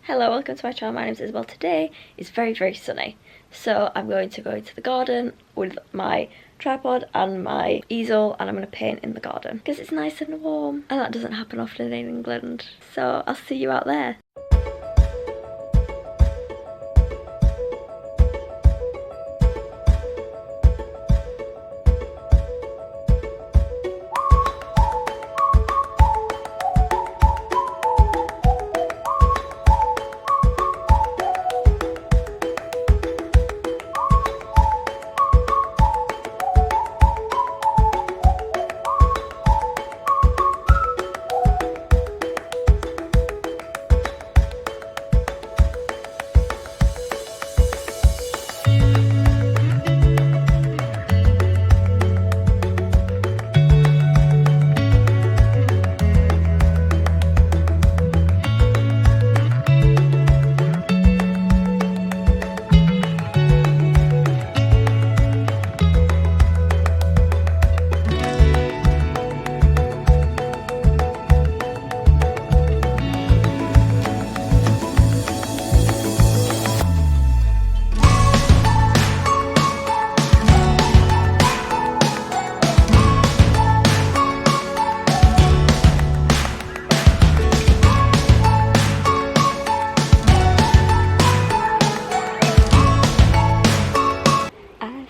Hello, welcome to my channel. My name is Isobel. Today is very sunny, so I'm going to go into the garden with my tripod and my easel, and I'm going to paint in the garden because it's nice and warm, and that doesn't happen often in England. So I'll see you out there.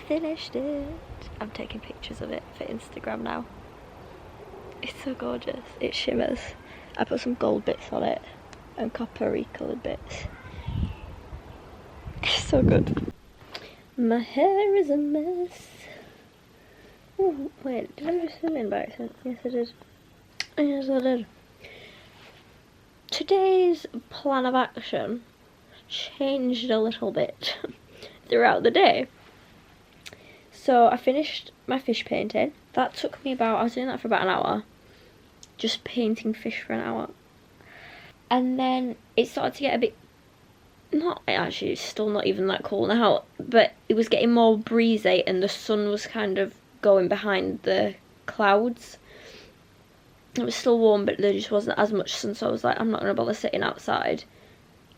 Finished it. I'm taking pictures of it for Instagram now. It's so gorgeous. It shimmers. I put some gold bits on it and coppery coloured bits. It's so good. My hair is a mess. Oh, wait, did I just zoom in by accident? Yes I did. Yes I did. Today's plan of action changed a little bit throughout the day. So I finished my fish painting. That took me about, I was doing that for about an hour. Just painting fish for an hour. And then it started to get a bit, not actually, it's still not even that cold now, but it was getting more breezy and the sun was kind of going behind the clouds. It was still warm, but there just wasn't as much sun, so I was like, I'm not going to bother sitting outside.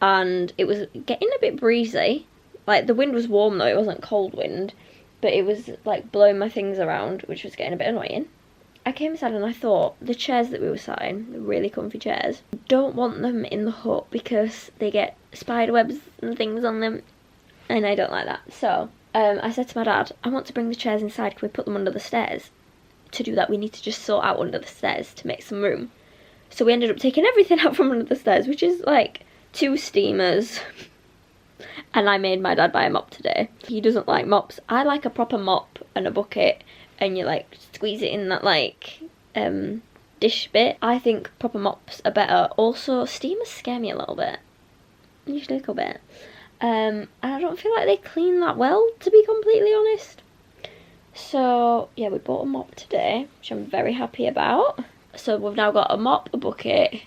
And it was getting a bit breezy. Like, the wind was warm though, it wasn't cold wind. But it was like blowing my things around, which was getting a bit annoying. I came inside and I thought the chairs that we were sat in, the really comfy chairs, don't want them in the hut because they get spider webs and things on them, and I don't like that. So I said to my dad, I want to bring the chairs inside, can we put them under the stairs? To do that we need to just sort out under the stairs to make some room. So we ended up taking everything out from under the stairs, which is like 2 steamers. And I made my dad buy a mop today. He doesn't like mops. I like a proper mop and a bucket, and you like squeeze it in that like dish bit. I think proper mops are better. Also, steamers scare me a little bit. Just a little bit. And I don't feel like they clean that well, to be completely honest. So yeah, we bought a mop today, which I'm very happy about. So we've now got a mop, a bucket,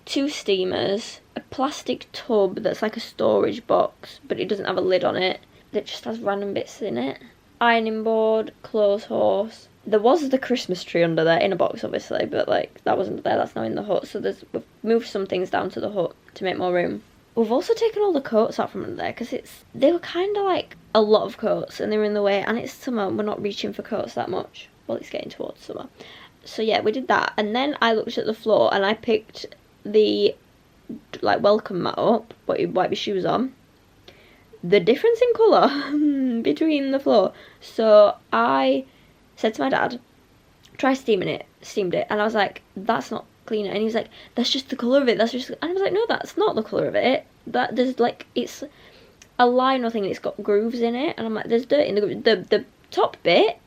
2 steamers, a plastic tub that's like a storage box, but it doesn't have a lid on it, that just has random bits in it, ironing board, clothes horse. There was the Christmas tree under there, in a box obviously, but like that wasn't there, that's now in the hut. So we've moved some things down to the hut to make more room. We've also taken all the coats out from under there because they were kind of like a lot of coats and they were in the way, and it's summer, we're not reaching for coats that much. Well, it's getting towards summer. So yeah, we did that, and then I looked at the floor and I picked the like welcome mat up, but you wipe your shoes on. The difference in colour between the floor. So I said to my dad, try steamed it, and I was like, that's not clean. And he was like, that's just the colour of it, that's just, and I was like, no, that's not the colour of it. That there's like, it's a lino thing, it's got grooves in it, and I'm like, there's dirt in the top bit,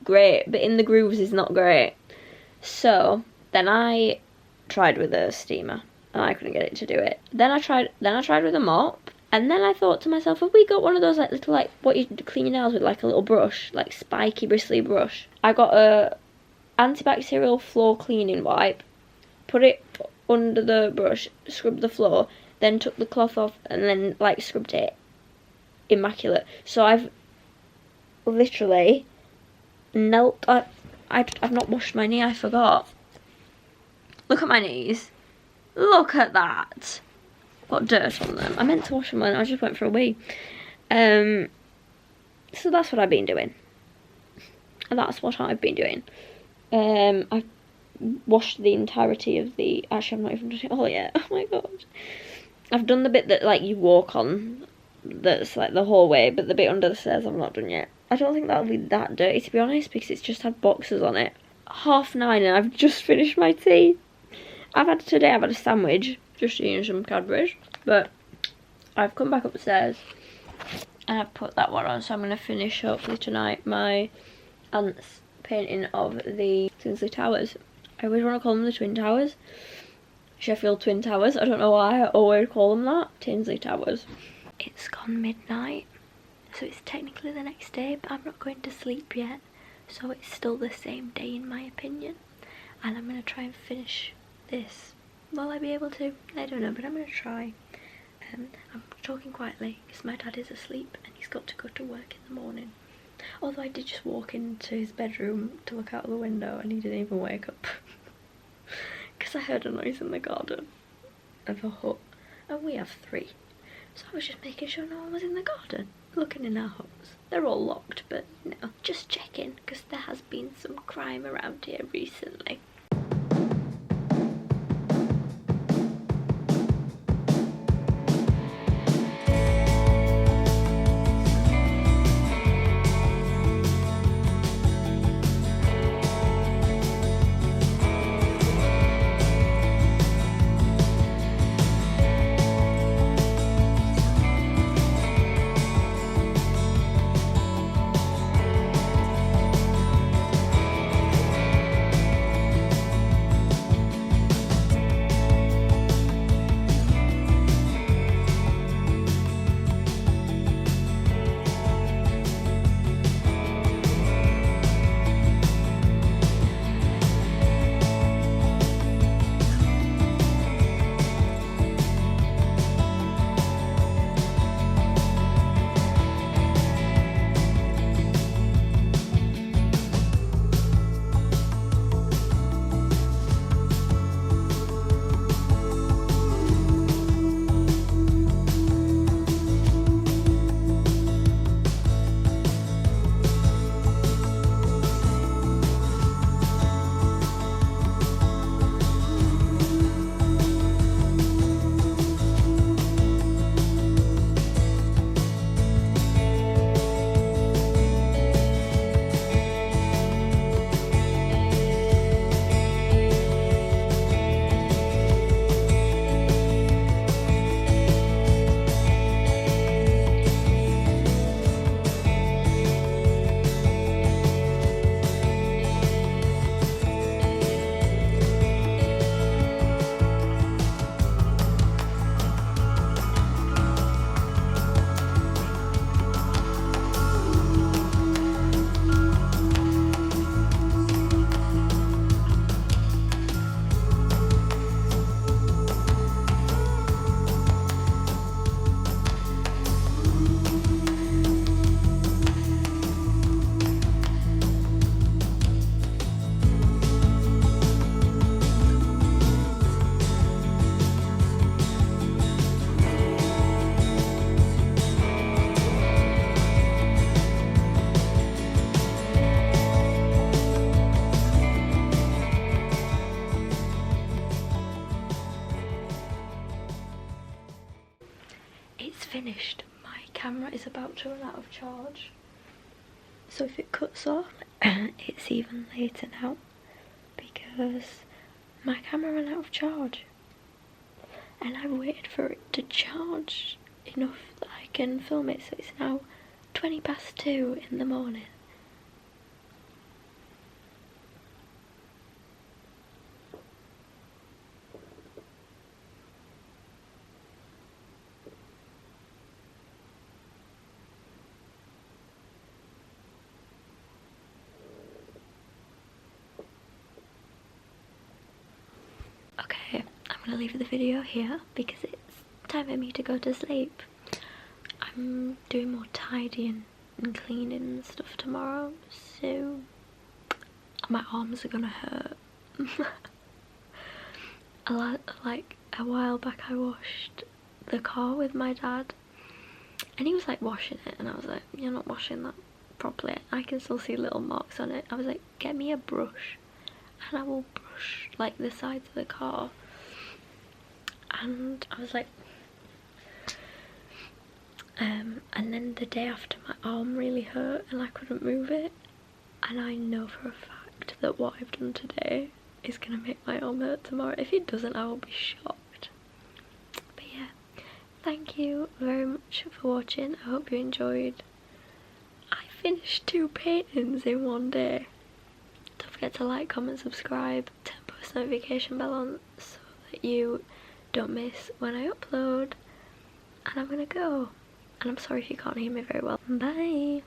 great, but in the grooves is not great. So then I tried with a steamer and I couldn't get it to do it. Then I tried with a mop, and then I thought to myself, have we got one of those like little, like what you clean your nails with, like a little brush, like spiky bristly brush. I got a antibacterial floor cleaning wipe, put it under the brush, scrubbed the floor, then took the cloth off and then like scrubbed it. Immaculate. So I've literally knelt, I've not washed my knee, I forgot. Look at my knees. Look at that. got dirt on them. I meant to wash them when I just went for a wee. So that's what I've been doing. I've washed the entirety of the... Actually, I've not even done it all yet. Oh my god. I've done the bit that, like, you walk on, that's, like, the hallway, but the bit under the stairs I've not done yet. I don't think that'll be that dirty, to be honest, because it's just had boxes on it. 9:30 and I've just finished my tea. I've had a sandwich, just eating some Cadbury's, but I've come back upstairs and I've put that one on, so I'm going to finish, hopefully tonight, my aunt's painting of the Tinsley Towers. I always want to call them the Twin Towers. Sheffield Twin Towers. I don't know why I always call them that. Tinsley Towers. It's gone midnight, so it's technically the next day, but I'm not going to sleep yet, so it's still the same day in my opinion. And I'm going to try and finish this. Will I be able to? I don't know, but I'm going to try. I'm talking quietly because my dad is asleep and he's got to go to work in the morning. Although I did just walk into his bedroom to look out of the window and he didn't even wake up. Because I heard a noise in the garden of a hut. And we have 3. So I was just making sure no one was in the garden, looking in our huts. They're all locked, but you know, just checking, because there has been some crime around here recently. Finished. My camera is about to run out of charge, so if it cuts off it's even later now because my camera ran out of charge and I've waited for it to charge enough that I can film it, so it's now 2:20 in the morning. Okay, I'm gonna leave the video here because it's time for me to go to sleep. I'm doing more tidying and cleaning and stuff tomorrow, so my arms are gonna hurt. Like a while back I washed the car with my dad, and he was like washing it, and I was like, you're not washing that properly, I can still see little marks on it. I was like, get me a brush and I will brush like the sides of the car. And I was like, and then the day after, my arm really hurt and I couldn't move it, and I know for a fact that what I've done today is gonna make my arm hurt tomorrow. If it doesn't, I will be shocked. But yeah, thank you very much for watching. I hope you enjoyed. I finished 2 paintings in one day. Don't forget to like, comment, subscribe, turn post notification bell on so that you don't miss when I upload. And I'm gonna go. And I'm sorry if you can't hear me very well. Bye!